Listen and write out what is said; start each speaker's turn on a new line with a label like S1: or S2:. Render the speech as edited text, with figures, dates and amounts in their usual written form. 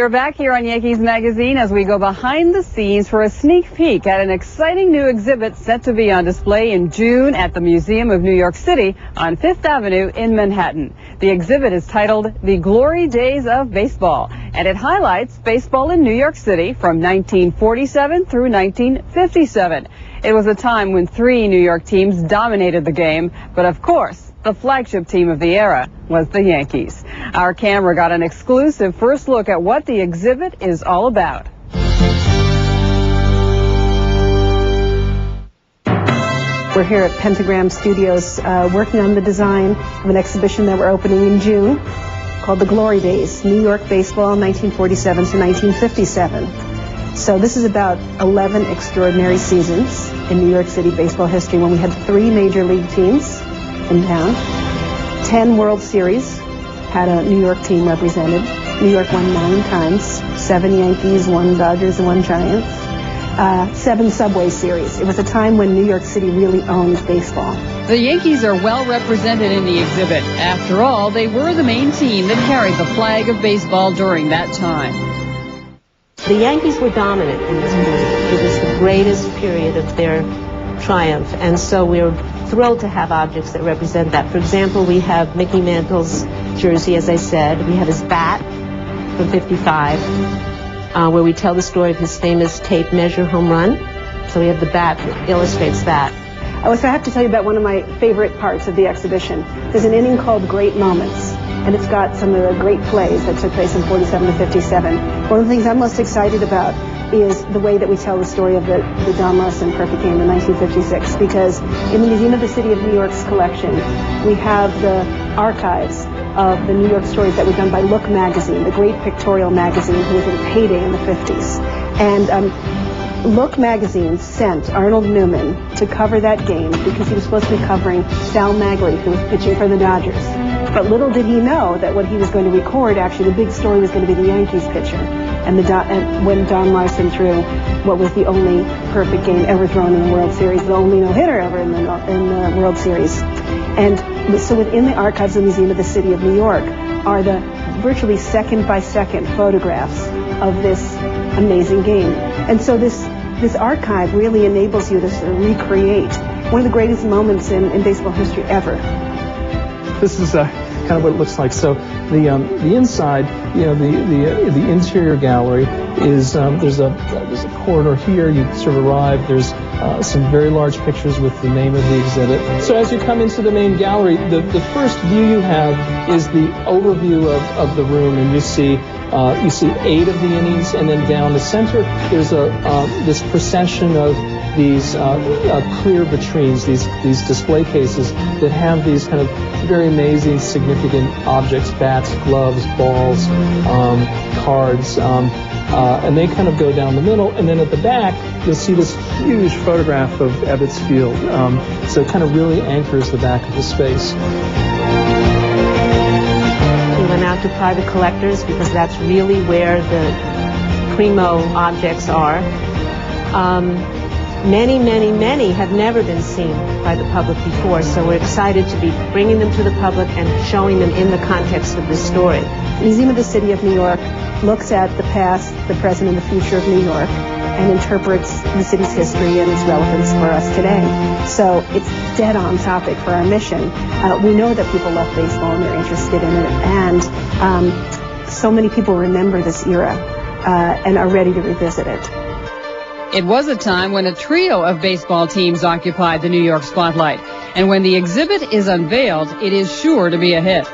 S1: We're back here on Yankees Magazine as we go behind the scenes for a sneak peek at an exciting new exhibit set to be on display in June at the Museum of New York City on Fifth Avenue in Manhattan. The exhibit is titled The Glory Days of Baseball, and it highlights baseball in New York City from 1947 through 1957. It was a time when 3 New York teams dominated the game, but of course, the flagship team of the era was the Yankees. Our camera got an exclusive first look at what the exhibit is all about.
S2: We're here at Pentagram Studios working on the design of an exhibition that we're opening in June called The Glory Days, New York Baseball 1947 to 1957. So this is about 11 extraordinary seasons in New York City baseball history when we had 3 major league teams in town. 10 World Series had a New York team represented. New York won 9 times. 7 Yankees, 1 Dodgers, and 1 Giants. 7 Subway Series. It was a time when New York City really owned baseball.
S1: The Yankees are well represented in the exhibit. After all, they were the main team that carried the flag of baseball during that time.
S3: The Yankees were dominant in this period. It was the greatest period of their triumph, and so we're thrilled to have objects that represent that. For example, we have Mickey Mantle's jersey, as I said. We have his bat from '55, where we tell the story of his famous tape measure home run. So we have the bat that illustrates that.
S2: So I have to tell you about one of my favorite parts of the exhibition. There's an inning called Great Moments, and it's got some of the great plays that took place in 47 to 57. One of the things I'm most excited about is the way that we tell the story of the Don Larsen perfect game in 1956, because in the Museum of the City of New York's collection, we have the archives of the New York stories that were done by Look magazine, the great pictorial magazine who was in heyday in the 50s. And Look magazine sent Arnold Newman to cover that game because he was supposed to be covering Sal Maglie, who was pitching for the Dodgers. But little did he know that what he was going to record, actually the big story was going to be the Yankees pitcher. And when Don Larsen threw what was the only perfect game ever thrown in the World Series, the only no-hitter ever in the World Series. And so within the archives of the Museum of the City of New York are the virtually second-by-second photographs of this amazing game. And so this archive really enables you to sort of recreate one of the greatest moments in baseball history ever.
S4: This is kind of what it looks like. So the inside, the interior gallery is there's a corridor here. You sort of arrive. There's some very large pictures with the name of the exhibit. So as you come into the main gallery, the first view you have is the overview of the room, and you see 8 of the innings, and then down the center there's this procession of these clear vitrines, these display cases that have these kind of very amazing, significant objects: bats, gloves, balls, cards, and they kind of go down the middle. And then at the back, you'll see this huge photograph of Ebbets Field. So it kind of really anchors the back of the space.
S3: We went out to private collectors because that's really where the primo objects are. Many have never been seen by the public before, so we're excited to be bringing them to the public and showing them in the context of this story.
S2: The Museum of the City of New York looks at the past, the present, and the future of New York and interprets the city's history and its relevance for us today. So it's dead on topic for our mission. We know that people love baseball and they're interested in it, and so many people remember this era and are ready to revisit it.
S1: It was a time when a trio of baseball teams occupied the New York spotlight, and when the exhibit is unveiled, it is sure to be a hit.